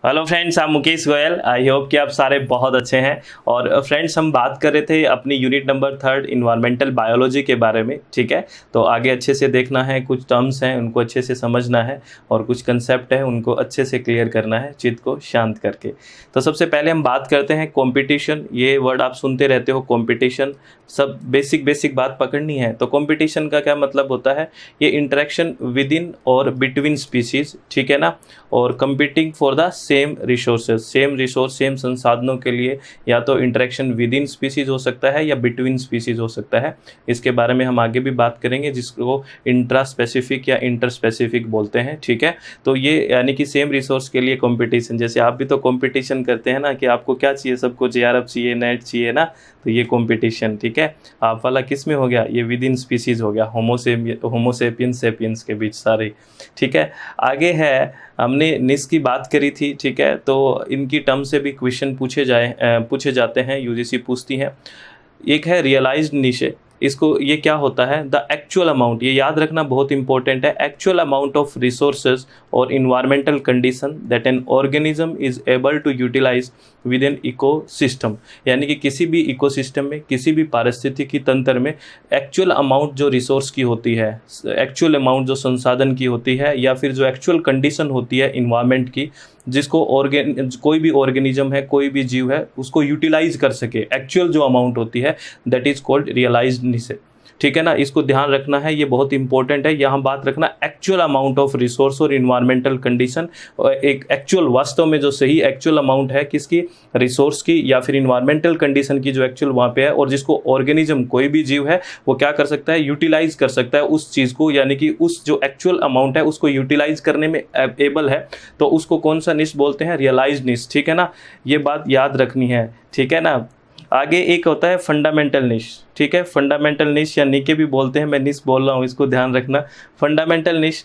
Hello friends, आप Mukesh Goyal. I hope कि आप सारे बहुत अच्छे हैं। और फ्रेंड्स, हम बात कर रहे थे अपनी यूनिट नंबर 3 इन्वायरमेंटल बायोलॉजी के बारे में। ठीक है, तो आगे अच्छे से देखना है, कुछ टर्म्स हैं उनको अच्छे से समझना है और कुछ कंसेप्ट है उनको अच्छे से क्लियर करना है चित्त को शांत करके। तो सबसे पहले हम बात करते हैं कंपटीशन। ये वर्ड आप सुनते रहते हो, कंपटीशन। सब बेसिक बात पकड़नी है। तो कंपटीशन का क्या मतलब होता है? ये इंटरेक्शन विद इन और बिटवीन स्पीसीज, ठीक है ना, और competing for the same resources, same resource, same संसाधनों के लिए। या तो इंटरेक्शन विद इन स्पीसीज हो सकता है या बिटवीन स्पीसीज हो सकता है। इसके बारे में हम आगे भी बात करेंगे, जिसको इंट्रा स्पेसिफिक या इंटर स्पेसिफिक बोलते हैं। ठीक है, तो ये यानी कि सेम रिसोर्स के लिए कंपटीशन। जैसे आप भी तो कंपटीशन करते हैं ना, कि आपको क्या चाहिए, सबको JRF चाहिए, नेट चाहिए ना, तो ये कंपटीशन। ठीक है, आप वाला किस में हो गया? ये विद इन स्पीसीज हो गया, होमोसेपियंस सेपियंस के बीच सारे। ठीक है, आगे है, हमने निस की बात करी थी। ठीक है, तो इनकी टर्म से भी क्वेश्चन पूछे जाते हैं, यूजीसी पूछती है। एक है रियलाइज्ड निश। इसको ये क्या होता है? द एक्चुअल अमाउंट, ये याद रखना बहुत इंपॉर्टेंट है, एक्चुअल अमाउंट ऑफ रिसोर्सेज और environmental condition that an organism is able to utilize with an ecosystem. यानी कि किसी भी इकोसिस्टम में, किसी भी पारिस्थितिकी तंत्र में एक्चुअल अमाउंट जो रिसोर्स की होती है, एक्चुअल अमाउंट जो संसाधन की होती है, या फिर जो एक्चुअल कंडीशन होती है इन्वायरमेंट की, जिसको कोई भी ऑर्गेनिज्म है, कोई भी जीव है, उसको यूटिलाइज कर सके, एक्चुअल जो अमाउंट होती है, दैट इज कॉल्ड रियलाइज्ड निश। ठीक है ना, इसको ध्यान रखना है, ये बहुत इंपॉर्टेंट है। यहाँ बात रखना एक्चुअल अमाउंट ऑफ रिसोर्स और इन्वायरमेंटल कंडीशन। एक एक्चुअल, वास्तव में जो सही एक्चुअल अमाउंट है किसकी, रिसोर्स की या फिर इन्वायरमेंटल कंडीशन की, जो एक्चुअल वहाँ पे है, और जिसको ऑर्गेनिज्म, कोई भी जीव है, वो क्या कर सकता है? यूटिलाइज कर सकता है उस चीज़ को, यानी कि उस जो एक्चुअल अमाउंट है उसको यूटिलाइज करने में एबल है, तो उसको कौन सा निश बोलते हैं? रियलाइज्ड निश। ठीक है ना, ये बात याद रखनी है। ठीक है ना, आगे एक होता है फंडामेंटल निश। ठीक है, फंडामेंटल निश या निके भी बोलते हैं, मैं निश बोल रहा हूँ, इसको ध्यान रखना। फंडामेंटल निश,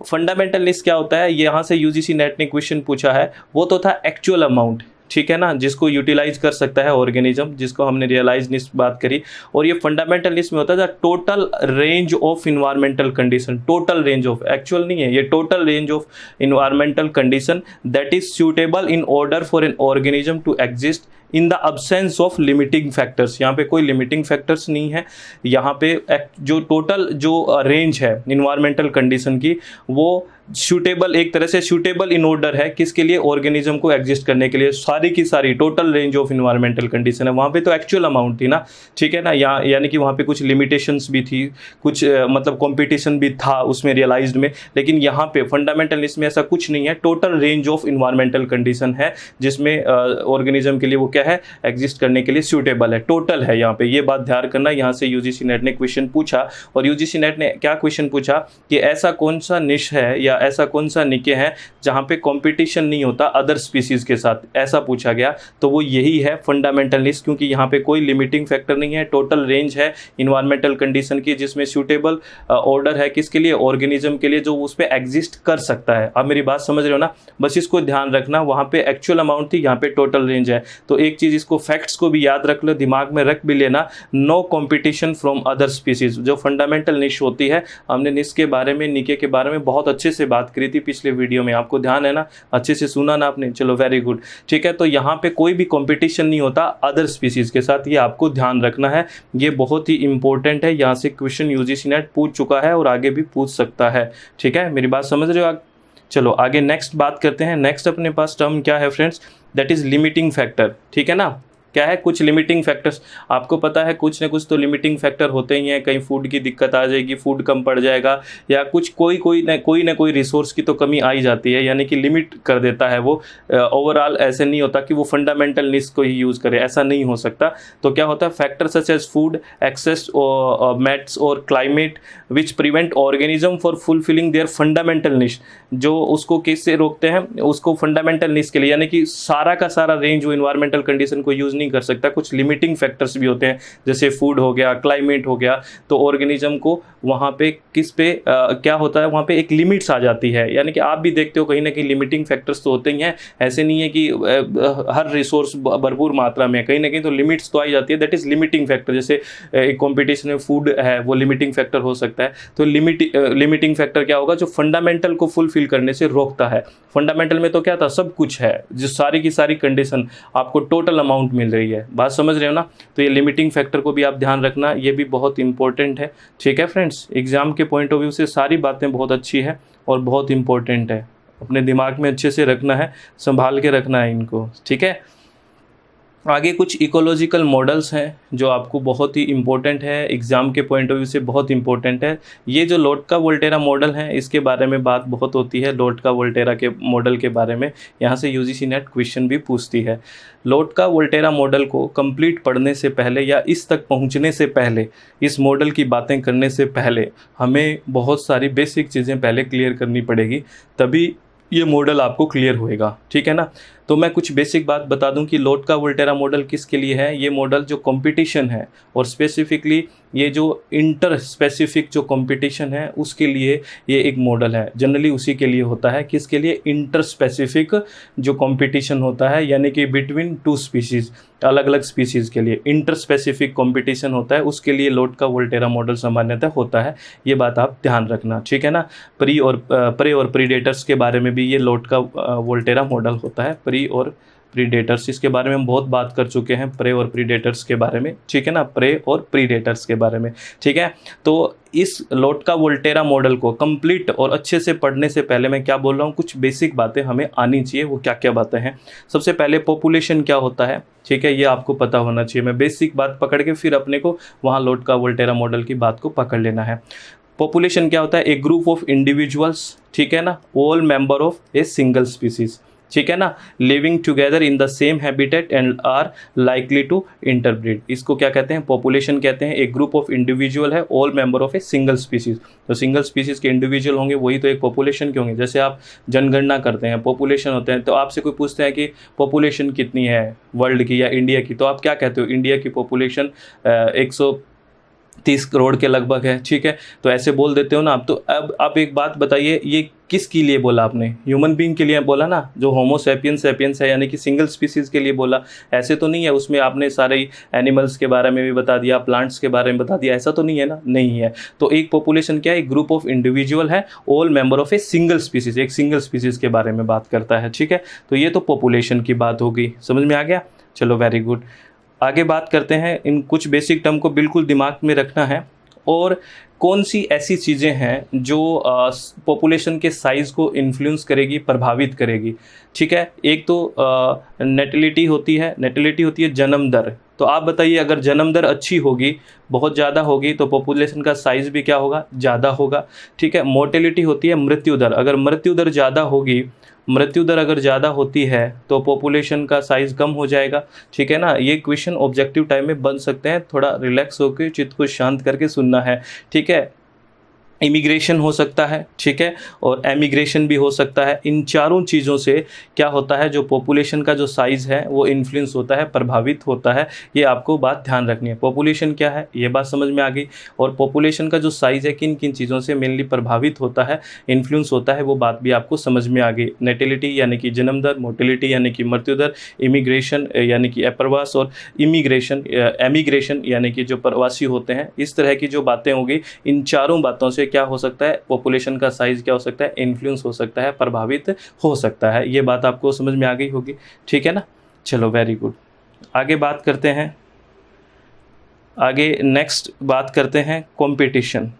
फंडामेंटल निश क्या होता है? यहाँ से यूजीसी नेट ने क्वेश्चन पूछा है, वो तो था एक्चुअल अमाउंट। ठीक है ना, जिसको यूटिलाइज कर सकता है ऑर्गेनिज्म, जिसको हमने रियलाइज निश बात करी। और ये फंडामेंटल निश में होता है total range of environmental condition, total range of, actual नहीं है ये, total range of environmental condition that is suitable in order for an organism to exist in the absence of limiting factors. यहाँ पे कोई लिमिटिंग फैक्टर्स नहीं है। यहाँ पे जो टोटल जो रेंज है इन्वायरमेंटल कंडीशन की, वो सूटेबल, एक तरह से सूटेबल इन ऑर्डर है, किसके लिए? ऑर्गेनिज्म को एग्जिस्ट करने के लिए। सारी की सारी total range of environmental condition है, वहाँ पे तो एक्चुअल अमाउंट थी ना। ठीक है ना, यहाँ यानी कि वहाँ पे कुछ लिमिटेशंस भी थी, कुछ मतलब कंपटीशन भी था उसमें रियलाइज्ड में। लेकिन यहाँ पे फंडामेंटल इसमें ऐसा कुछ नहीं है, total range of environmental condition है, जिसमें ऑर्गेनिज्म के लिए वो क्या है? एग्जिस्ट करने के लिए सूटेबल है, टोटल है। यहाँ पे ये बात ध्यान करना। यहाँ से यूजीसी नेट ने क्वेश्चन पूछा, और यूजीसी नेट ने क्या क्वेश्चन पूछा कि ऐसा कौन सा निश है या ऐसा कौन सा निके है जहाँ पे कंपटीशन नहीं होता अदर स्पीसीज के साथ, ऐसा पूछा गया। तो वो यही है फंडामेंटल निश, क्योंकि यहाँ पे कोई लिमिटिंग फैक्टर नहीं है, टोटल रेंज है इन्वायरमेंटल कंडीशन की, जिसमें सूटेबल ऑर्डर है किसके लिए? ऑर्गेनिज्म के लिए, जो उस पर एग्जिस्ट कर सकता है। आप मेरी बात समझ रहे हो ना? बस इसको ध्यान रखना, वहाँ पे एक्चुअल अमाउंट थी, यहाँ पे टोटल रेंज है। तो एक चीज़, इसको फैक्ट्स को भी याद रख लो, दिमाग में रख भी लेना, no competition from other species. जो फंडामेंटल निश होती है, हमने निश के बारे में, निके के बारे में बहुत अच्छे से बात करी थी पिछले वीडियो में, आपको ध्यान है ना? अच्छे से सुना ना आपने? चलो वेरी गुड। ठीक है, तो यहाँ पे कोई भी कंपटीशन नहीं होता अदर स्पीसीज के साथ, ये आपको ध्यान रखना है, ये बहुत ही इंपॉर्टेंट है। यहाँ से क्वेश्चन यूजीसी नेट पूछ चुका है और आगे भी पूछ सकता है। ठीक है, मेरी बात समझ रहे हो? चलो आगे नेक्स्ट बात करते हैं। नेक्स्ट अपने पास टर्म क्या है friends? That is limiting factor. ठीक है ना, क्या है? कुछ लिमिटिंग फैक्टर्स, आपको पता है कुछ ना कुछ तो लिमिटिंग फैक्टर होते ही हैं। कहीं फूड की दिक्कत आ जाएगी, फूड कम पड़ जाएगा, या कुछ कोई ना कोई रिसोर्स की तो कमी आ ही जाती है, यानी कि लिमिट कर देता है वो। ओवरऑल ऐसे नहीं होता कि वो फंडामेंटल निश को ही यूज़ करे, ऐसा नहीं हो सकता। तो क्या होता है? Factor such as food access, mates और climate which prevent organism for fulfilling their fundamental niche. जो उसको किससे रोकते हैं? उसको फंडामेंटल निश के लिए, यानी कि सारा का सारा रेंज वो इन्वायरमेंटल कंडीशन को यूज़ नहीं नहीं कर सकता, कुछ लिमिटिंग फैक्टर्स भी होते हैं, जैसे फूड हो गया, क्लाइमेट हो गया, तो ऑर्गेनिज्म को वहाँ पे क्या होता है, वहाँ पे एक लिमिट्स आ जाती है। यानी कि आप भी देखते हो कहीं ना कहीं लिमिटिंग फैक्टर्स तो होते ही हैं, ऐसे नहीं है कि हर रिसोर्स भरपूर मात्रा में, कहीं ना कहीं तो लिमिट्स तो आ जाती है, दैट इज़ लिमिटिंग फैक्टर। जैसे एक कॉम्पिटिशन में फूड है, वो लिमिटिंग फैक्टर हो सकता है। तो लिमिटिंग फैक्टर क्या होगा, जो फंडामेंटल को फुलफिल करने से रोकता है। फंडामेंटल में तो क्या था, सब कुछ है, जो सारी की सारी कंडीशन आपको टोटल अमाउंट मिल रही है, बात समझ रहे हो ना। तो ये लिमिटिंग फैक्टर को भी आप ध्यान रखना, ये भी बहुत इंपॉर्टेंट है, ठीक है फ्रेंड्स। एग्जाम के पॉइंट ऑफ व्यू से सारी बातें बहुत अच्छी है और बहुत इंपॉर्टेंट है, अपने दिमाग में अच्छे से रखना है, संभाल के रखना है इनको, ठीक है। आगे कुछ इकोलॉजिकल मॉडल्स हैं जो आपको बहुत ही इम्पोर्टेंट है, एग्ज़ाम के पॉइंट ऑफ व्यू से बहुत इंपॉर्टेंट है। ये जो लोटका वोल्टेरा मॉडल है, इसके बारे में बात बहुत होती है, लोटका वोल्टेरा के मॉडल के बारे में यहाँ से यूजीसी नेट क्वेश्चन भी पूछती है। लोटका वोल्टेरा मॉडल को कंप्लीट पढ़ने से पहले या इस तक पहुँचने से पहले, इस मॉडल की बातें करने से पहले हमें बहुत सारी बेसिक चीज़ें पहले क्लियर करनी पड़ेगी, तभी ये मॉडल आपको क्लियर होएगा, ठीक है ना। तो मैं कुछ बेसिक बात बता दूं कि लोटका वोल्टेरा मॉडल किसके लिए है। ये मॉडल जो कंपटीशन है और स्पेसिफिकली ये जो इंटर स्पेसिफिक जो कंपटीशन है उसके लिए ये एक मॉडल है, जनरली उसी के लिए होता है। किसके लिए, इंटर स्पेसिफिक जो कंपटीशन होता है, यानी कि बिटवीन टू स्पीशीज़, अलग अलग स्पीशीज़ के लिए इंटर स्पेसिफिक कंपटीशन होता है, उसके लिए लोटका वोल्टेरा मॉडल सामान्यतः होता है। ये बात आप ध्यान रखना, ठीक है ना। प्रे और प्रीडेटर्स के बारे में भी ये लोटका वोल्टेरा मॉडल होता है, प्री और प्रीडेटर्स, इसके बारे में हम बहुत बात कर चुके हैं, प्रे और प्रीडेटर्स के बारे में, ठीक है ना, प्रे और प्रीडेटर्स के बारे में, ठीक है। तो इस लोटका वोल्टेरा मॉडल को कंप्लीट और अच्छे से पढ़ने से पहले मैं क्या बोल रहा हूँ, कुछ बेसिक बातें हमें आनी चाहिए। वो क्या क्या बातें हैं, सबसे पहले पॉपुलेशन क्या होता है, ठीक है, ये आपको पता होना चाहिए। मैं बेसिक बात पकड़ के फिर अपने को वहाँ लोटका वोल्टेरा मॉडल की बात को पकड़ लेना है। पॉपुलेशन क्या होता है, एक ग्रुप ऑफ इंडिविजुअल्स, ठीक है ना, all member of a single species, ठीक है ना, living together in the same habitat and are likely to interbreed. इसको क्या कहते हैं, पॉपुलेशन कहते हैं। एक ग्रुप ऑफ इंडिविजुअल है, all member of a single species, तो सिंगल स्पीसीज के इंडिविजुअल होंगे, वही तो एक पॉपुलेशन के होंगे। जैसे आप जनगणना करते हैं, पॉपुलेशन होते हैं, तो आपसे कोई पूछते हैं कि पॉपुलेशन कितनी है वर्ल्ड की या इंडिया की, तो आप क्या कहते हो, इंडिया की पॉपुलेशन 130 करोड़ के लगभग है, ठीक है, तो ऐसे बोल देते हो ना आप। तो अब आप एक बात बताइए, ये किसके लिए बोला आपने, ह्यूमन बीइंग के लिए बोला ना, जो होमो सैपियंस है, यानी कि सिंगल स्पीसीज़ के लिए बोला, ऐसे तो नहीं है। उसमें आपने सारे एनिमल्स के बारे में भी बता दिया, प्लांट्स के बारे में बता दिया, ऐसा तो नहीं है ना, नहीं है। तो एक पॉपुलेशन क्या है, एक ग्रुप ऑफ इंडिविजुअल है, all member of a single species, एक सिंगल स्पीसीज़ के बारे में बात करता है, ठीक है। तो ये तो पॉपुलेशन की बात होगी, समझ में आ गया, चलो वेरी गुड। आगे बात करते हैं, इन कुछ बेसिक टर्म को बिल्कुल दिमाग में रखना है। और कौन सी ऐसी चीज़ें हैं जो पॉपुलेशन के साइज़ को इन्फ्लुएंस करेगी, प्रभावित करेगी, ठीक है। एक तो नेटिलिटी होती है जन्म दर। तो आप बताइए, अगर जन्म दर अच्छी होगी, बहुत ज़्यादा होगी, तो पॉपुलेशन का साइज़ भी क्या होगा, ज़्यादा होगा, ठीक है। मोर्टेलिटी होती है मृत्यु दर। अगर मृत्यु दर ज़्यादा होगी, मृत्यु दर अगर ज़्यादा होती है तो पॉपुलेशन का साइज़ कम हो जाएगा, ठीक है ना। ये क्वेश्चन ऑब्जेक्टिव टाइम में बन सकते हैं, थोड़ा रिलैक्स होकर चित्त को शांत करके सुनना है, ठीक है। इमिग्रेशन हो सकता है, ठीक है, और एमिग्रेशन भी हो सकता है। इन चारों चीज़ों से क्या होता है, जो पॉपुलेशन का जो साइज़ है वो इन्फ्लुएंस होता है, प्रभावित होता है। ये आपको बात ध्यान रखनी है। पॉपुलेशन क्या है, ये बात समझ में आ गई। और पॉपुलेशन का जो साइज़ है किन किन चीज़ों से मेनली प्रभावित होता है, इन्फ्लुएंस होता है, वो बात भी आपको समझ में आ गई। नेटिलिटी यानी कि जन्म दर, मोर्टेलिटी यानी कि मृत्यु दर, इमिग्रेशन यानी कि अप्रवास, और एमिग्रेशन यानी कि जो प्रवासी होते हैं। इस तरह की जो बातें होगी, इन चारों बातों से क्या हो सकता है, पॉपुलेशन का साइज क्या हो सकता है, इन्फ्लुएंस हो सकता है, प्रभावित हो सकता है। ये बात आपको समझ में आ गई होगी, ठीक है ना। चलो वेरी गुड, आगे बात करते हैं। आगे नेक्स्ट बात करते हैं कंपटीशन।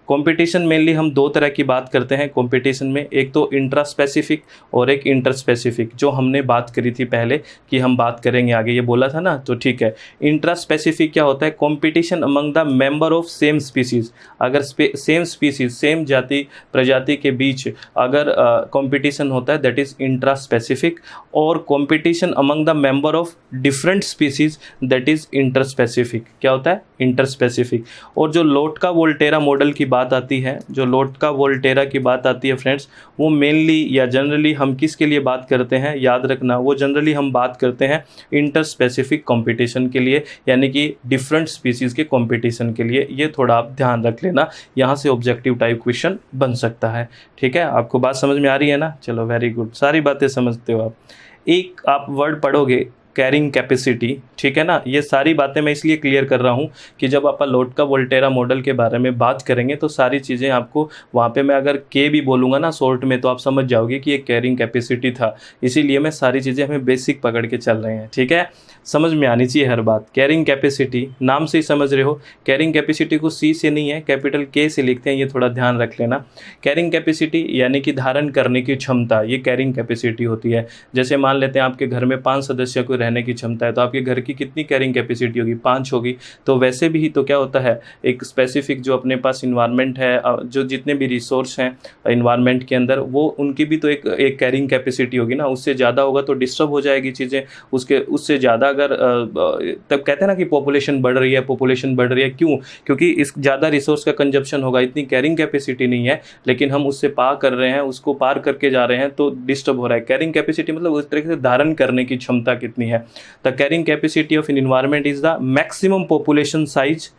कंपटीशन मेनली हम दो तरह की बात करते हैं कंपटीशन में, एक तो इंट्रा स्पेसिफिक और एक इंटर स्पेसिफिक, जो हमने बात करी थी पहले कि हम बात करेंगे आगे, ये बोला था ना, तो ठीक है। इंट्रा स्पेसिफिक क्या होता है, competition among the member of same species. अगर सेम स्पीसीज, सेम जाति प्रजाति के बीच अगर कंपटीशन होता है, दैट इज इंट्रा स्पेसिफिक। और competition among the member of different species, that is inter specific. क्या होता है, इंटरस्पेसिफिक। और जो लोटका वोल्टेरा मॉडल की बात आती है, जो लोटका वोल्टेरा की बात आती है फ्रेंड्स, वो मेनली या जनरली हम किसके लिए बात करते हैं, याद रखना, वो जनरली हम बात करते हैं इंटरस्पेसिफिक कंपटीशन के लिए, यानी कि डिफरेंट स्पीसीज़ के कंपटीशन के लिए। ये थोड़ा आप ध्यान रख लेना, यहाँ से ऑब्जेक्टिव टाइप क्वेश्चन बन सकता है। ठीक है, आपको बात समझ में आ रही है ना? चलो वेरी गुड, सारी बातें समझते हो आप। एक आप वर्ड पढ़ोगे कैरिंग कैपेसिटी, ठीक है ना। ये सारी बातें मैं इसलिए क्लियर कर रहा हूँ कि जब आप लोटका वोल्टेरा मॉडल के बारे में बात करेंगे तो सारी चीज़ें आपको वहाँ पे मैं अगर के भी बोलूँगा ना शॉर्ट में, तो आप समझ जाओगे कि ये कैरिंग कैपेसिटी था। इसीलिए मैं सारी चीज़ें हमें बेसिक पकड़ के चल रहे हैं, ठीक है, समझ में आनी चाहिए हर बात। कैरिंग कैपेसिटी नाम से ही समझ रहे हो, कैरिंग कैपेसिटी को सी से नहीं है, कैपिटल के से लिखते हैं, ये थोड़ा ध्यान रख लेना। कैरिंग कैपेसिटी यानी कि धारण करने की क्षमता, ये कैरिंग कैपेसिटी होती है। जैसे मान लेते हैं आपके घर में 5 सदस्य को रहने की क्षमता है, तो आपके घर की कितनी कैरिंग कैपेसिटी होगी? 5 होगी। तो वैसे भी तो क्या होता है, एक स्पेसिफिक जो अपने पास इन्वायरमेंट है, जो जितने भी रिसोर्स हैं इन्वायरमेंट के अंदर, वो उनकी भी तो एक कैरिंग कैपेसिटी होगी ना। उससे ज़्यादा होगा तो डिस्टर्ब हो जाएगी चीज़ें, उससे ज़्यादा अगर तब कहते हैं ना कि पॉपुलेशन बढ़ रही है, पॉपुलेशन बढ़ रही है, क्यों? क्योंकि इस ज़्यादा रिसोर्स का कंजप्शन होगा, इतनी कैरिंग कैपेसिटी नहीं है, लेकिन हम उससे पार कर रहे हैं, उसको पार करके जा रहे हैं, तो डिस्टर्ब हो रहा है। कैरिंग कैपेसिटी मतलब उस तरीके से धारण करने की क्षमता कितनी है। The carrying capacity of an environment is the maximum population size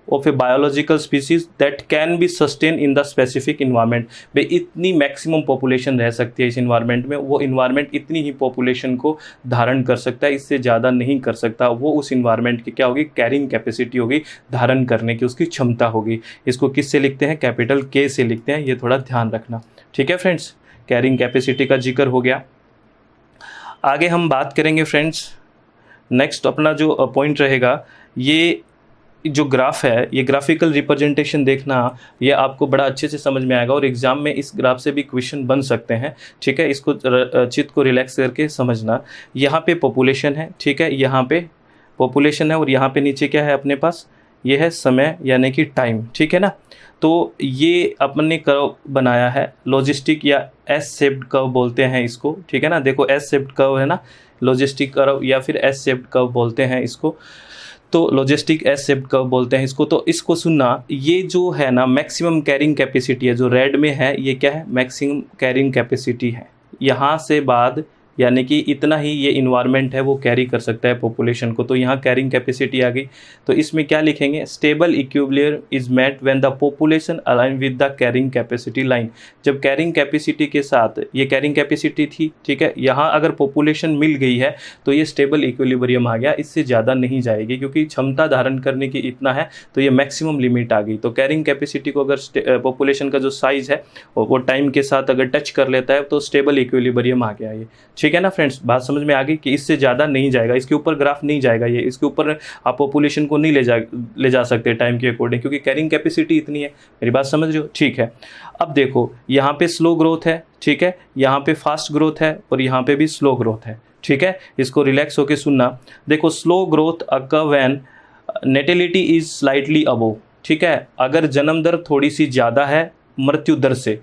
of a biological species that can be sustain in the specific environment. भाई इतनी मैक्सिमम पॉपुलेशन रह सकती है इस इन्वायरमेंट में, वो इन्वायरमेंट इतनी ही पॉपुलेशन को धारण कर सकता है, इससे ज़्यादा नहीं कर सकता। वो उस इन्वायरमेंट की क्या होगी, कैरिंग कैपेसिटी होगी, धारण करने की उसकी क्षमता होगी। इसको किससे लिखते हैं, कैपिटल के से लिखते हैं, ये थोड़ा ध्यान रखना, ठीक है फ्रेंड्स। कैरिंग कैपेसिटी का जिक्र हो गया। आगे हम बात करेंगे फ्रेंड्स, नेक्स्ट अपना जो पॉइंट रहेगा, ये जो ग्राफ है, ये ग्राफिकल रिप्रेजेंटेशन देखना, ये आपको बड़ा अच्छे से समझ में आएगा और एग्जाम में इस ग्राफ से भी क्वेश्चन बन सकते हैं, ठीक है। इसको चित्त को रिलैक्स करके समझना। यहाँ पे पॉपुलेशन है, ठीक है, यहाँ पे पॉपुलेशन है और यहाँ पे नीचे क्या है अपने पास, ये है समय यानी कि टाइम, ठीक है ना। तो ये अपने कर्व बनाया है लॉजिस्टिक या एस शेप्ड कर्व बोलते हैं इसको, ठीक है ना। देखो एस शेप्ड कर्व है ना, लॉजिस्टिक कर्व या फिर एस शेप्ड कर्व बोलते हैं इसको, तो लॉजिस्टिक एस शेप्ड कर्व बोलते हैं इसको। तो इसको सुनना, ये जो है ना मैक्सिमम कैरिंग कैपेसिटी है, जो रेड में है ये क्या है, मैक्सिमम कैरिंग कैपेसिटी है। यहाँ से बाद यानी कि इतना ही ये इन्वायरमेंट है वो कैरी कर सकता है पॉपुलेशन को, तो यहाँ कैरिंग कैपेसिटी आ गई। तो इसमें क्या लिखेंगे, stable equilibrium is met when the population align with the carrying capacity line. जब कैरिंग कैपेसिटी के साथ, ये कैरिंग कैपेसिटी थी, ठीक है, यहाँ अगर पॉपुलेशन मिल गई है तो ये स्टेबल इक्विलिब्रियम आ गया, इससे ज़्यादा नहीं जाएगी क्योंकि क्षमता धारण करने की इतना है, तो ये मैक्सिमम लिमिट आ गई। तो कैरिंग कैपेसिटी को अगर पॉपुलेशन का जो साइज़ है वो टाइम के साथ अगर टच कर लेता है तो स्टेबल इक्विलिब्रियम आ गया ये, ठीक है ना फ्रेंड्स। बात समझ में आ गई कि इससे ज़्यादा नहीं जाएगा, इसके ऊपर ग्राफ नहीं जाएगा, ये इसके ऊपर आप पॉपुलेशन को नहीं ले जा सकते टाइम के अकॉर्डिंग, क्योंकि कैरिंग कैपेसिटी इतनी है। मेरी बात समझ रहे हो, ठीक है। अब देखो यहाँ पे स्लो ग्रोथ है, ठीक है, यहाँ पे फास्ट ग्रोथ है और यहाँ पे भी स्लो ग्रोथ है, ठीक है। इसको रिलैक्स होके सुनना। देखो slow growth occur when natality is slightly above, ठीक है। अगर जन्म दर थोड़ी सी ज़्यादा है मृत्यु दर से,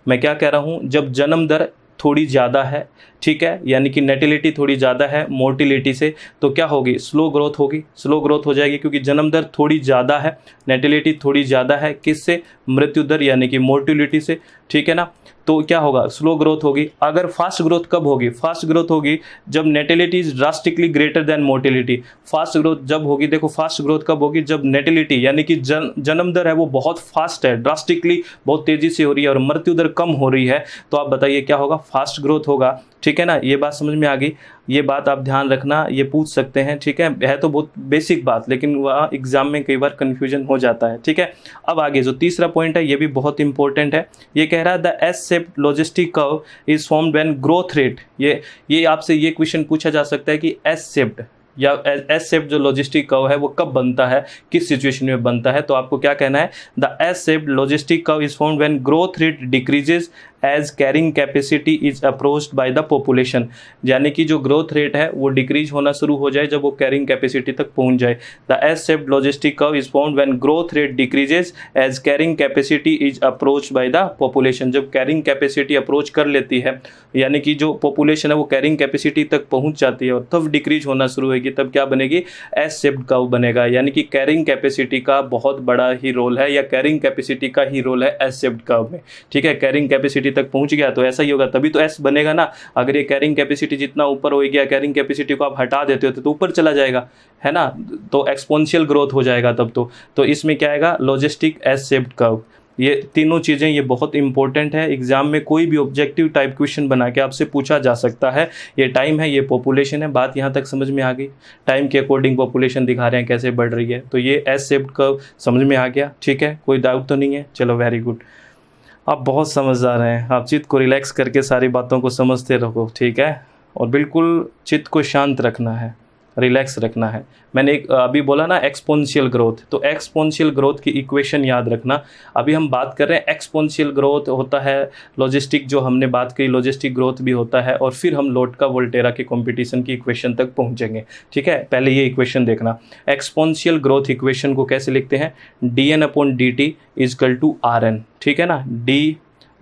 मैं क्या कह रहा हूँ, जब जन्म दर थोड़ी ज़्यादा है, ठीक है, यानी कि नेटिलिटी थोड़ी ज़्यादा है मोर्टिलिटी से, तो क्या होगी, स्लो ग्रोथ होगी, स्लो ग्रोथ हो जाएगी, क्योंकि जन्म दर थोड़ी ज़्यादा है, नेटिलिटी थोड़ी ज़्यादा है, किससे, मृत्यु दर यानी कि मोर्टिलिटी से, ठीक है ना। तो क्या होगा, स्लो ग्रोथ होगी। अगर फास्ट ग्रोथ कब होगी, फास्ट ग्रोथ होगी जब natality is drastically greater than mortality. Fast growth जब होगी, देखो फास्ट ग्रोथ कब होगी, जब नेटिलिटी यानी कि जन्म दर है वो बहुत फास्ट है, ड्रास्टिकली बहुत तेज़ी से हो रही है और मृत्यु दर कम हो रही है, तो आप बताइए क्या होगा, फास्ट ग्रोथ होगा, ठीक है ना। ये बात समझ में आ गई, ये बात आप ध्यान रखना, ये पूछ सकते हैं, ठीक है तो बहुत बेसिक बात, लेकिन वह एग्जाम में कई बार कन्फ्यूजन हो जाता है, ठीक है। अब आगे जो तीसरा पॉइंट है ये भी बहुत इंपॉर्टेंट है, ये कह रहा है the S shaped logistic curve is formed when growth rate, ये आपसे ये क्वेश्चन पूछा जा सकता है कि एस शेप्ड या एस शेप्ड जो लॉजिस्टिक कर्व है वो कब बनता है, किस सिचुएशन में बनता है, तो आपको क्या कहना है, the S shaped logistic curve is formed when growth rate decreases as carrying capacity is approached by the population, यानी कि जो ग्रोथ रेट है वो डिक्रीज होना शुरू हो जाए जब वो कैरिंग कैपेसिटी तक पहुंच जाए। The S shaped logistic curve is found when growth rate decreases as carrying capacity is approached by the population. जब कैरिंग कैपेसिटी अप्रोच कर लेती है, यानी कि जो पॉपुलेशन है वो कैरिंग कैपेसिटी तक पहुंच जाती है और तब डिक्रीज होना शुरू होगी, तब क्या बनेगी, एस शेप्ड कर्व बनेगा। यानी कि कैरिंग कैपेसिटी का बहुत बड़ा ही रोल है, या कैरिंग कैपेसिटी का ही रोल है एस शेप्ड कर्व में। ठीक है, कैरिंग कैपेसिटी तक पहुंच गया तो ऐसा ही होगा, तभी तो एस बनेगा ना। अगर ये कैरिंग कैपेसिटी जितना ऊपर हो गया, कैरिंग कैपेसिटी को आप हटा देते हो तो ऊपर चला जाएगा, है ना, तो एक्सपोनेंशियल ग्रोथ हो जाएगा तब तो इसमें क्या आएगा, लॉजिस्टिक एस शेप्ड कर्व। ये तीनों चीज़ें ये बहुत इंपॉर्टेंट है, एग्जाम में कोई भी ऑब्जेक्टिव टाइप क्वेश्चन बना के आपसे पूछा जा सकता है। ये टाइम है, ये पॉपुलेशन है, बात यहाँ तक समझ में आ गई। टाइम के अकॉर्डिंग पॉपुलेशन दिखा रहे हैं कैसे बढ़ रही है, तो ये एस शेप्ड कर्व समझ में आ गया। ठीक है, कोई डाउट तो नहीं है, चलो वेरी गुड। आप बहुत समझदार हैं, आप चित्त को रिलैक्स करके सारी बातों को समझते रहो। ठीक है, और बिल्कुल चित्त को शांत रखना है, रिलैक्स रखना है। मैंने एक अभी बोला ना एक्सपोनेंशियल ग्रोथ, तो एक्सपोनेंशियल ग्रोथ की इक्वेशन याद रखना। अभी हम बात कर रहे हैं एक्सपोनेंशियल ग्रोथ होता है लॉजिस्टिक, जो हमने बात की लॉजिस्टिक ग्रोथ भी होता है, और फिर हम लोटका वोल्टेरा के कंपटीशन की इक्वेशन तक पहुंचेंगे। ठीक है, पहले ये इक्वेशन देखना। एक्सपोनेंशियल ग्रोथ इक्वेशन को कैसे लिखते हैं, dn/dt इजकल टू Rn। ठीक है ना,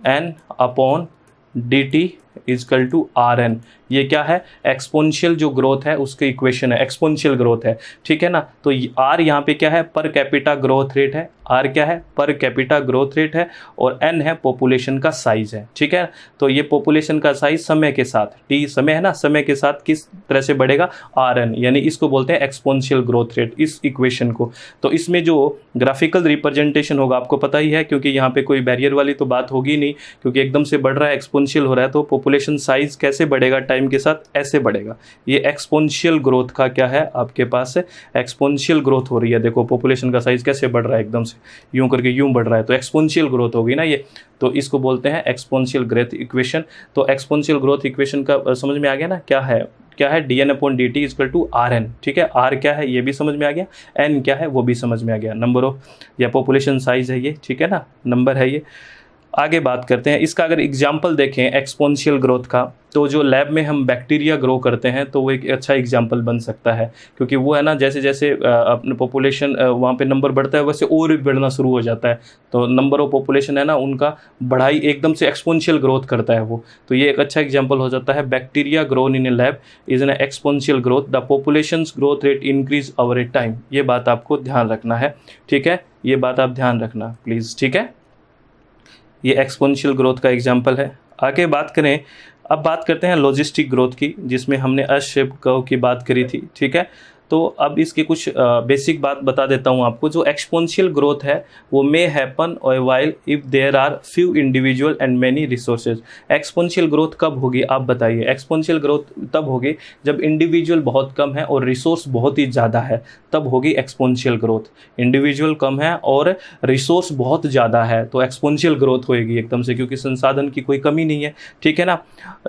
dn/dt इजकल टू Rn। ये क्या है, एक्सपोनेंशियल जो ग्रोथ है उसकी इक्वेशन है, एक्सपोनेंशियल ग्रोथ है। ठीक है ना, तो R यहाँ पे क्या है, पर कैपिटा ग्रोथ रेट है। R क्या है, पर कैपिटा ग्रोथ रेट है, और N है पॉपुलेशन का साइज है। ठीक है, तो ये पॉपुलेशन का साइज समय के साथ, T समय है ना, समय के साथ किस तरह से बढ़ेगा, Rn, यानी इसको बोलते हैं एक्सपोनेंशियल ग्रोथ रेट, इस इक्वेशन को। तो इसमें जो ग्राफिकल रिप्रेजेंटेशन होगा आपको पता ही है, क्योंकि यहाँ पे कोई बैरियर वाली तो बात होगी नहीं, क्योंकि एकदम से बढ़ रहा है, एक्सपोनेंशियल हो रहा है, तो पॉपुलेशन साइज कैसे बढ़ेगा, टाइम के साथ ऐसे बढ़ेगा। ये एक्सपोनेंशियल ग्रोथ का क्या है, आपके पास एक्सपोनेंशियल ग्रोथ हो रही है। देखो पॉपुलेशन का साइज कैसे बढ़ रहा है, एकदम से यूं करके यूं बढ़ रहा है, तो एक्सपोनेंशियल ग्रोथ होगी ना ये, तो इसको बोलते हैं एक्सपोनेंशियल ग्रोथ इक्वेशन। तो एक्सपोनेंशियल ग्रोथ इक्वेशन का समझ में आ गया ना, क्या है dn/dt इक्वल टू Rn। ठीक है, R क्या है ये भी समझ में आ गया, N क्या है वो भी समझ में आ गया, नंबर ऑफ या पॉपुलेशन साइज है ये। ठीक है ना, नंबर है ये। आगे बात करते हैं इसका, अगर एग्जाम्पल देखें एक्सपोनेंशियल ग्रोथ का, तो जो लैब में हम बैक्टीरिया ग्रो करते हैं तो वो एक अच्छा एग्जाम्पल बन सकता है, क्योंकि वो है ना, जैसे जैसे अपने पॉपुलेशन वहाँ पे नंबर बढ़ता है वैसे और भी बढ़ना शुरू हो जाता है, तो नंबर ऑफ पॉपुलेशन है ना उनका बढ़ाई एकदम से एक्सपोनेंशियल ग्रोथ करता है वो, तो ये एक अच्छा एग्जाम्पल हो जाता है। Bacteria grown in A lab is an exponential growth, the populations growth rate increase over A time. ये बात आपको ध्यान रखना है। ठीक है, ये बात आप ध्यान रखना प्लीज़। ठीक है, ये एक्सपोनेंशियल ग्रोथ का एग्जांपल है। आगे बात करें, अब बात करते हैं लॉजिस्टिक ग्रोथ की, जिसमें हमने एस शेप कर्व की बात करी थी। ठीक है, तो अब इसकी कुछ बेसिक बात बता देता हूँ आपको। जो एक्सपोनेंशियल ग्रोथ है वो may happen while if there are few individual and many resources. Exponential growth कब होगी आप बताइए, एक्सपोनेंशियल ग्रोथ तब होगी जब इंडिविजुअल बहुत कम है और रिसोर्स बहुत ही ज़्यादा है, तब होगी एक्सपोनेंशियल ग्रोथ। इंडिविजुअल कम है और रिसोर्स बहुत ज़्यादा है तो एक्सपोनेंशियल ग्रोथ होएगी एकदम से, क्योंकि संसाधन की कोई कमी नहीं है। ठीक है ना,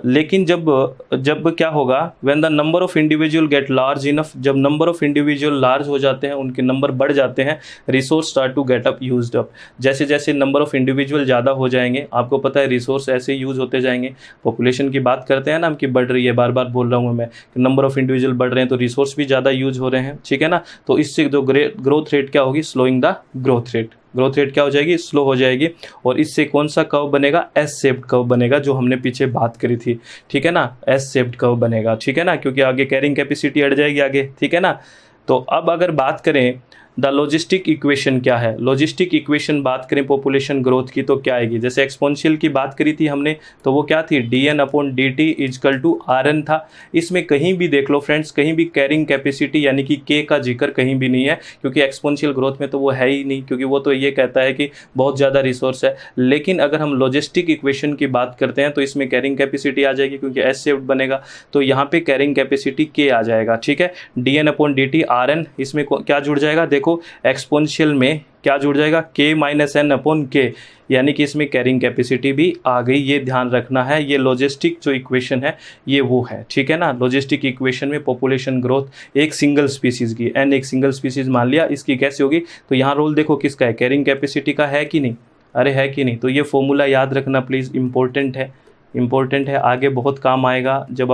लेकिन जब क्या होगा, when the number of individual get large enough, जब नंबर ऑफ इंडिविजुअल लार्ज हो जाते हैं, उनके नंबर बढ़ जाते हैं, resource start to get up used up. जैसे जैसे नंबर ऑफ इंडिविजुअल ज़्यादा हो जाएंगे, आपको पता है रिसोर्स ऐसे यूज़ होते जाएंगे। पॉपुलेशन की बात करते हैं ना हम कि बढ़ रही है, बार बार बोल रहा हूँ मैं कि नंबर ऑफ इंडिविजुअल बढ़ रहे हैं तो रिसोर्स भी ज़्यादा यूज हो रहे हैं। ठीक है ना, तो इससे जो ग्रोथ रेट क्या होगी, slowing the growth rate. Growth rate क्या हो जाएगी, स्लो हो जाएगी, और इससे कौन सा कर्व बनेगा, एस शेप्ड कर्व बनेगा, जो हमने पीछे बात करी थी। ठीक है ना, एस शेप्ड कर्व बनेगा। ठीक है ना, क्योंकि आगे कैरिंग कैपेसिटी हट जाएगी आगे। ठीक है ना, तो अब अगर बात करें द लॉजिस्टिक इक्वेशन क्या है, लॉजिस्टिक इक्वेशन बात करें पॉपुलेशन ग्रोथ की तो क्या आएगी, जैसे एक्सपोनेंशियल की बात करी थी हमने तो वो क्या थी, dn/dt इजकल टू Rn था। इसमें कहीं भी देख लो फ्रेंड्स, कहीं भी कैरिंग कैपेसिटी यानी कि k का जिक्र कहीं भी नहीं है, क्योंकि एक्सपोनेंशियल ग्रोथ में तो वो है ही नहीं, क्योंकि वो तो ये कहता है कि बहुत ज़्यादा रिसोर्स है। लेकिन अगर हम लॉजिस्टिक इक्वेशन की बात करते हैं तो इसमें कैरिंग कैपेसिटी आ जाएगी, क्योंकि एस शेप्ड बनेगा, तो यहाँ पे कैरिंग कैपेसिटी k आ जाएगा। ठीक है, dn/dt Rn, इसमें क्या जुड़ जाएगा, देखो एक्सपोनेंशियल में क्या जुड़ जाएगा, k-n/k, यानी कि इसमें कैरिंग कैपेसिटी भी आ गई। ये ध्यान रखना है, ये लॉजिस्टिक जो इक्वेशन है ये वो है। ठीक है ना, लॉजिस्टिक इक्वेशन में पॉपुलेशन ग्रोथ एक सिंगल स्पीसीज की, n एक सिंगल स्पीसीज मान लिया, इसकी कैसे होगी, तो यहाँ रोल देखो किसका है, कैरिंग कैपेसिटी का है कि नहीं, अरे है कि नहीं? तो ये फॉर्मूला याद रखना प्लीज़, इम्पोर्टेंट है, इम्पोर्टेंट है, आगे बहुत काम आएगा जब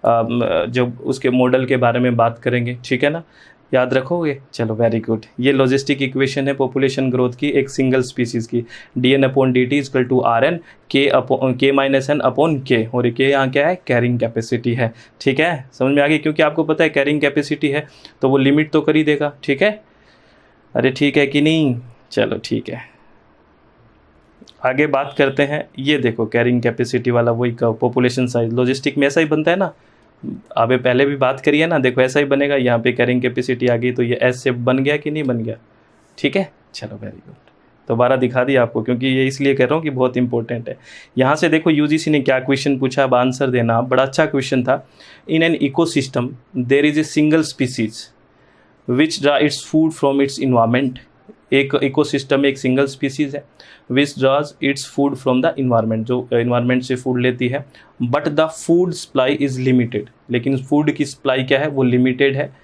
जब उसके मॉडल के बारे में बात करेंगे, ठीक है ना? याद रखोगे? चलो वेरी गुड। ये लॉजिस्टिक इक्वेशन है पॉपुलेशन ग्रोथ की एक सिंगल स्पीसीज़ की, dn/dt equal to rn k minus N upon K, और के यहाँ क्या है? कैरिंग कैपेसिटी है, ठीक है? समझ में आ गई? क्योंकि आपको पता है कैरिंग कैपेसिटी है तो वो लिमिट तो कर ही देगा, ठीक है? अरे ठीक है कि नहीं? चलो ठीक है, आगे बात करते हैं। ये देखो कैरिंग कैपेसिटी वाला वही पॉपुलेशन साइज लॉजिस्टिक में ऐसा ही बनता है ना, अबे पहले भी बात करी है ना, देखो ऐसा ही बनेगा। यहाँ पे कैरिंग कैपेसिटी आ गई तो ये एस शेप बन गया कि नहीं बन गया? ठीक है, चलो वेरी गुड। दोबारा दिखा दिया आपको क्योंकि ये इसलिए कह रहा हूँ कि बहुत इंपॉर्टेंट है। यहाँ से देखो यूजीसी ने क्या क्वेश्चन पूछा, अब आंसर देना। बड़ा अच्छा क्वेश्चन था। In an ecosystem there is a single species which draw its food from its environment. एक इकोसिस्टम में एक सिंगल स्पीसीज है which draws its food from the environment, जो इन्वायरमेंट से फूड लेती है। But the food supply is limited, लेकिन food की सप्लाई क्या है? वो लिमिटेड है।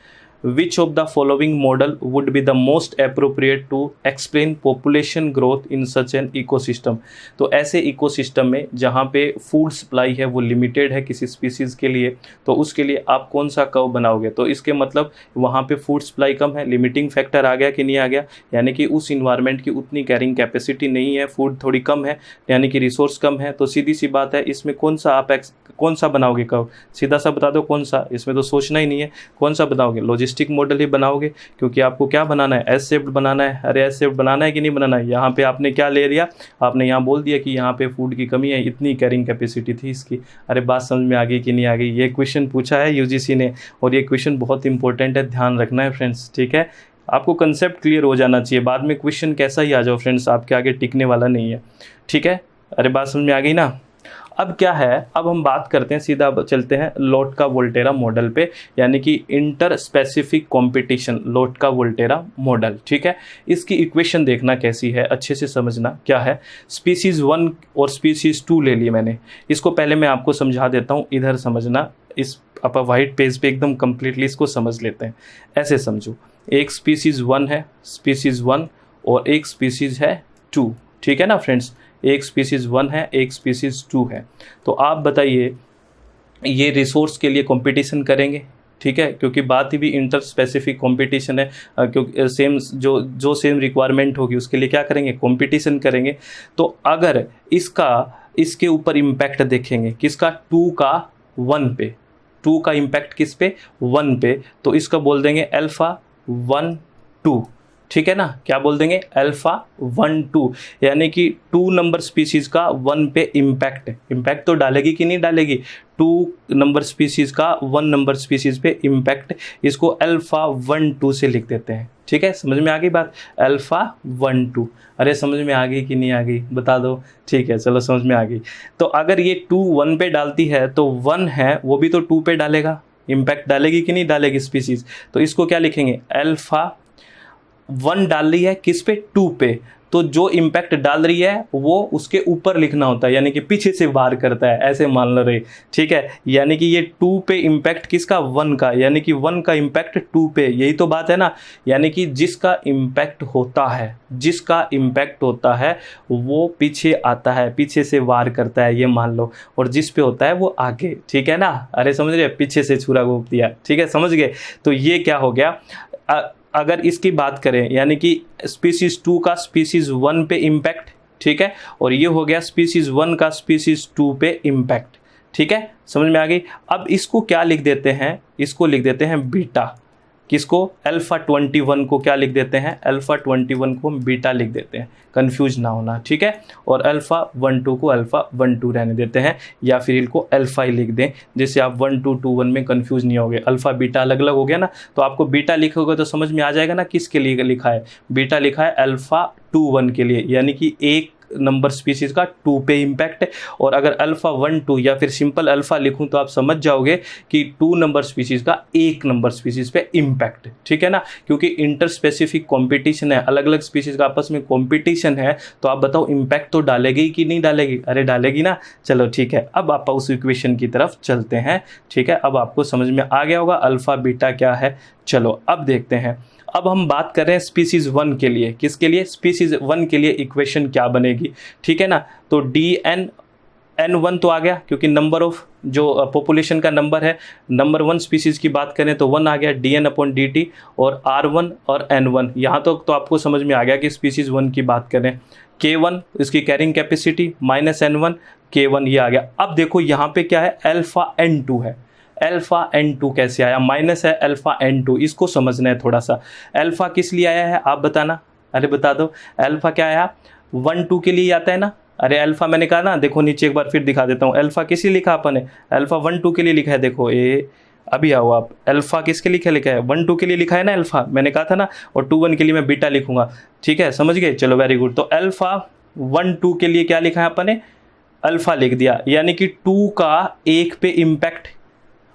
Which of the following model would be the most appropriate to explain population growth in such an ecosystem. तो ऐसे इकोसिस्टम में जहाँ पे फूड सप्लाई है वो लिमिटेड है किसी स्पीसीज़ के लिए, तो उसके लिए आप कौन सा कर्व बनाओगे? तो इसके मतलब वहाँ पे फूड सप्लाई कम है, लिमिटिंग फैक्टर आ गया कि नहीं आ गया? यानी कि उस इन्वायरमेंट की उतनी कैरिंग कैपेसिटी नहीं है, फूड थोड़ी कम है, यानी कि रिसोर्स कम है। तो सीधी सी बात है, इसमें कौन सा बनाओगे कर्व? सीधा सा बता दो कौन सा, इसमें तो सोचना ही नहीं है। कौन सा बनाओगे? लॉजिस्टिक मॉडल ही बनाओगे, क्योंकि आपको क्या बनाना है? एस शेप्ड बनाना है। अरे एस शेप्ड बनाना है कि नहीं बनाना है? यहाँ पे आपने क्या ले लिया? आपने यहाँ बोल दिया कि यहाँ पे फूड की कमी है, इतनी कैरिंग कैपेसिटी थी इसकी। अरे बात समझ में आ गई कि नहीं आ गई? ये क्वेश्चन पूछा है यूजीसी ने, और ये क्वेश्चन बहुत इंपॉर्टेंट है, ध्यान रखना है फ्रेंड्स, ठीक है? आपको कंसेप्ट क्लियर हो जाना चाहिए, बाद में क्वेश्चन कैसा ही आ जाओ फ्रेंड्स, आपके आगे टिकने वाला नहीं है, ठीक है? अरे बात समझ में आ गई ना? अब क्या है, अब हम बात करते हैं, सीधा चलते हैं लोटका वोल्टेरा मॉडल पे, यानी कि inter specific competition लोटका Volterra model, ठीक है? इसकी इक्वेशन देखना कैसी है, अच्छे से समझना क्या है। स्पीसीज 1 और स्पीसीज 2 ले लिए मैंने, इसको पहले मैं आपको समझा देता हूँ, इधर समझना। इस आप वाइट पेज पे एकदम कंप्लीटली इसको समझ लेते हैं। ऐसे समझो, एक स्पीसीज 1 है, स्पीसीज 1, और एक स्पीसीज है 2, ठीक है ना फ्रेंड्स? एक स्पीसीज़ 1 है, एक स्पीसीज़ 2 है। तो आप बताइए, ये रिसोर्स के लिए कंपटीशन करेंगे, ठीक है? क्योंकि बात ही भी इंटर स्पेसिफिक कंपटीशन है, क्योंकि सेम जो सेम रिक्वायरमेंट होगी उसके लिए क्या करेंगे? कंपटीशन करेंगे। तो अगर इसके ऊपर इम्पैक्ट देखेंगे, किसका? 2 का 1 पे, 2 का इम्पैक्ट किस पे? 1 पे, तो इसका बोल देंगे अल्फा 1 2, ठीक है ना? क्या बोल देंगे? अल्फा 1 2, यानी कि 2 नंबर स्पीसीज का 1 पे इम्पैक्ट तो डालेगी कि नहीं डालेगी? 2 नंबर स्पीसीज का 1 नंबर स्पीसीज पे इम्पैक्ट, इसको अल्फा 1 2 से लिख देते हैं, ठीक है? समझ में आ गई बात? अल्फा 1 2। अरे समझ में आ गई कि नहीं आ गई? बता दो। ठीक है, चलो समझ में आ गई। तो अगर ये 2 1 पे डालती है तो 1 है वो भी तो 2 पे डालेगा, इम्पैक्ट डालेगी कि नहीं डालेगी स्पीसीज? तो इसको क्या लिखेंगे? अल्फा 1 डाल रही है किस पे? 2 पे, तो जो इम्पैक्ट डाल रही है वो उसके ऊपर लिखना होता है, यानी कि पीछे से वार करता है, ऐसे मान लो रे, ठीक है? यानी कि ये 2 पे इम्पैक्ट किसका? 1 का, यानी कि 1 का इम्पैक्ट 2 पे, यही तो बात है ना? यानी कि जिसका इम्पैक्ट होता है वो पीछे आता है, पीछे से वार करता है, ये मान लो, और जिस पे होता है वो आगे, ठीक है ना? अरे समझ रहे? पीछे से छुरा घोंप दिया, ठीक है? समझ गए? तो ये क्या हो गया? अगर इसकी बात करें, यानी कि स्पीसीज़ 2 का स्पीसीज़ 1 पे इम्पैक्ट, ठीक है? और ये हो गया स्पीसीज़ 1 का स्पीसीज़ 2 पे इम्पैक्ट, ठीक है? समझ में आ गई? अब इसको क्या लिख देते हैं? इसको लिख देते हैं बीटा। किसको? अल्फा 21 को क्या लिख देते हैं? अल्फा 21 को हम बीटा लिख देते हैं, कंफ्यूज ना होना, ठीक है? और अल्फा 12 को अल्फा 12 रहने देते हैं, या फिर इनको अल्फा ही लिख दें, जिससे आप 1 2 2 1 में कंफ्यूज नहीं होगे। अल्फा बीटा अलग अलग हो गया ना, तो आपको बीटा लिखोगे तो समझ में आ जाएगा ना किसके लिए लिखा है। बीटा लिखा है अल्फा 21 के लिए, यानी कि एक नंबर स्पीसीज का 2 पे इम्पैक्ट है। और अगर अल्फा 1 2 या फिर सिंपल अल्फा लिखूं तो आप समझ जाओगे कि 2 नंबर स्पीसीज का 1 नंबर स्पीसीज पे इम्पैक्ट, ठीक है ना? क्योंकि इंटर स्पेसिफिक कॉम्पिटिशन है, अलग अलग स्पीसीज का आपस में कॉम्पिटिशन है, तो आप बताओ इम्पैक्ट तो डालेगी कि नहीं डालेगी? अरे डालेगी ना। चलो ठीक है, अब आप उस इक्वेशन की तरफ चलते हैं, ठीक है? अब आपको समझ में आ गया होगा अल्फा बीटा क्या है, चलो अब देखते हैं, अब हम बात कर रहे हैं स्पीसीज 1 के लिए। किसके लिए? स्पीसीज 1 के लिए इक्वेशन क्या बनेगी, ठीक है ना। तो N1 तो आ गया, क्योंकि नंबर ऑफ जो पॉपुलेशन का नंबर है, नंबर 1 स्पीसीज की बात करें तो 1 आ गया, DN/dt, और R1 और N1। यहाँ तक तो आपको समझ में आ गया कि स्पीसीज 1 की बात करें। K1 इसकी carrying capacity minus N1, K1 ये आ गया। अब देखो यहाँ पे क्या है, अल्फा N2 है। अल्फा N2 कैसे आया? माइनस है अल्फा N2, इसको समझना है थोड़ा सा। अल्फा किस लिए आया है आप बताना, अरे बता दो। अल्फा क्या आया? 1 2 के लिए आता है ना। अरे अल्फा मैंने कहा ना, देखो नीचे एक बार फिर दिखा देता हूँ। अल्फा किस लिए लिखा अपन ने? अल्फा 1 2 के लिए लिखा है। देखो ये अभी आओ आप, अल्फा किसके लिए लिखा है? 1 2 के लिए लिखा है ना अल्फा, मैंने कहा था ना। और 2 1 के लिए मैं बीटा लिखूंगा, ठीक है, समझ गए? चलो वेरी गुड। तो अल्फा 1 2 के लिए क्या लिखा है अपन ने? अल्फा लिख दिया, यानी कि 2 का 1 पे इम्पैक्ट।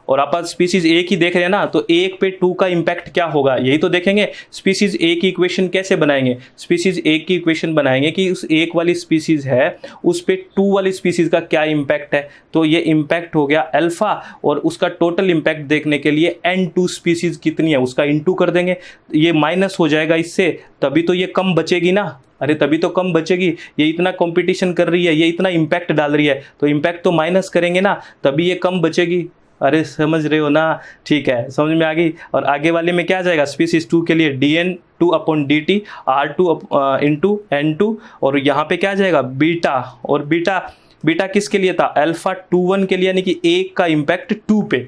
और आप स्पीसीज 1 ही देख रहे हैं ना, तो 1 पे 2 का इम्पैक्ट क्या होगा, यही तो देखेंगे। स्पीसीज 1 की इक्वेशन कैसे बनाएंगे? स्पीसीज 1 की इक्वेशन बनाएंगे कि उस 1 वाली स्पीसीज है, उस पे 2 वाली स्पीसीज का क्या इम्पैक्ट है। तो ये इम्पैक्ट हो गया अल्फा, और उसका टोटल इम्पैक्ट देखने के लिए N2 स्पीसीज कितनी है उसका इंटू कर देंगे। ये माइनस हो जाएगा इससे, तभी तो ये कम बचेगी ना। अरे तभी तो कम बचेगी, ये इतना कंपटीशन कर रही है, ये इतना इम्पैक्ट डाल रही है, तो इम्पैक्ट तो माइनस करेंगे ना, तभी ये कम बचेगी। अरे समझ रहे हो ना? ठीक है, समझ में आ गई। और आगे वाले में क्या आ जाएगा? स्पीसीज 2 के लिए DN2/dt, R2 इंटू N2, और यहाँ पे क्या आ जाएगा? बीटा। और बीटा किसके लिए था? अल्फा 2 1 के लिए, यानी कि 1 का इम्पैक्ट 2 पे,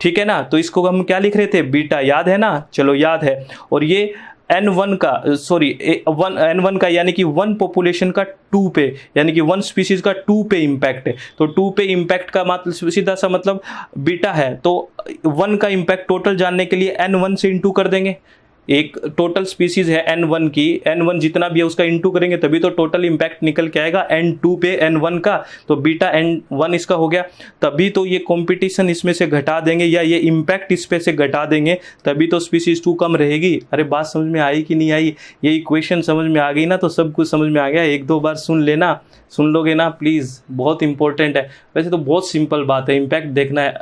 ठीक है ना। तो इसको हम क्या लिख रहे थे? बीटा, याद है ना? चलो याद है। और ये N1 का N1 का यानी कि 1 पॉपुलेशन का 2 पे, यानी कि 1 स्पीसीज का 2 पे इम्पैक्ट है। तो 2 पे इम्पैक्ट का मतलब सीधा सा मतलब बीटा है। तो 1 का इम्पैक्ट टोटल जानने के लिए N1 से इंटू कर देंगे। एक टोटल स्पीसीज है N1 की, N1 जितना भी है उसका इंटू करेंगे तभी तो टोटल इम्पैक्ट निकल के आएगा N2 पे N1 का। तो बीटा N1 इसका हो गया, तभी तो ये कंपटीशन इसमें से घटा देंगे, या ये इम्पैक्ट इस पे से घटा देंगे, तभी तो स्पीसीज 2 कम रहेगी। अरे बात समझ में आई कि नहीं आई? ये इक्वेशन समझ में आ गई ना, तो सब कुछ समझ में आ गया। 1 2 बार सुन लेना, सुन लोगे ना प्लीज़, बहुत इंपॉर्टेंट है। वैसे तो बहुत सिंपल बात है, इम्पैक्ट देखना है,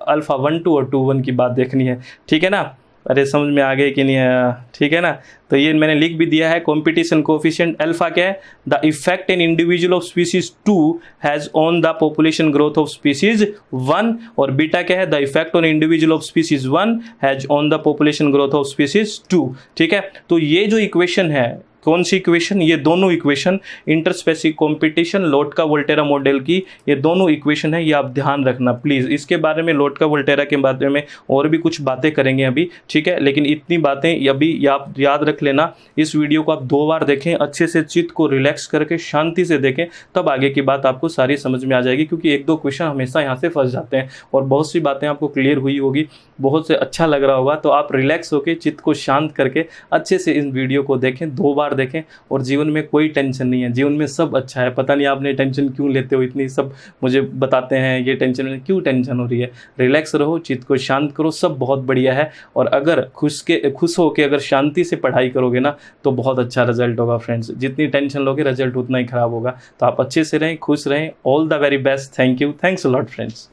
अल्फा 1 2 और 2 1 की बात देखनी है, ठीक है ना। अरे समझ में आ गए कि नहीं आया? ठीक है ना। तो ये मैंने लिख भी दिया है, कंपटीशन कोफिशिएंट अल्फा क्या है? The effect in individual of species 2 has on the population growth of species 1, और बीटा क्या है? The effect on individual of species 1 has on the population growth of species 2, ठीक है। तो ये जो इक्वेशन है, कौन सी इक्वेशन? ये दोनों equation, interspecific competition, लोटका Volterra model की ये दोनों इक्वेशन है, ये आप ध्यान रखना प्लीज़। इसके बारे में, लोटका वोल्टेरा के बारे में और भी कुछ बातें करेंगे अभी, ठीक है, लेकिन इतनी बातें अभी आप याद रख लेना। इस वीडियो को आप 2 बार देखें, अच्छे से चित्त को रिलैक्स करके शांति से देखें, तब आगे की बात आपको सारी समझ में आ जाएगी, क्योंकि 1 2 क्वेश्चन हमेशा यहाँ से फंस जाते हैं और बहुत सी बातें आपको क्लियर हुई होगी, बहुत से अच्छा लग रहा होगा। तो आप रिलैक्स होकर, चित्त को शांत करके अच्छे से इस वीडियो को देखें, 2 बार देखें। और जीवन में कोई टेंशन नहीं है, जीवन में सब अच्छा है। पता नहीं आपने टेंशन क्यों लेते हो, इतनी सब मुझे बताते हैं ये टेंशन में, क्यों टेंशन हो रही है? रिलैक्स रहो, चित्त को शांत करो, सब बहुत बढ़िया है। और अगर खुश हो के अगर शांति से पढ़ाई करोगे ना, तो बहुत अच्छा रिजल्ट होगा फ्रेंड्स। जितनी टेंशन लोगे रिजल्ट उतना ही खराब होगा। तो आप अच्छे से रहें, खुश रहें। All the very best. Thank you, thanks a lot friends.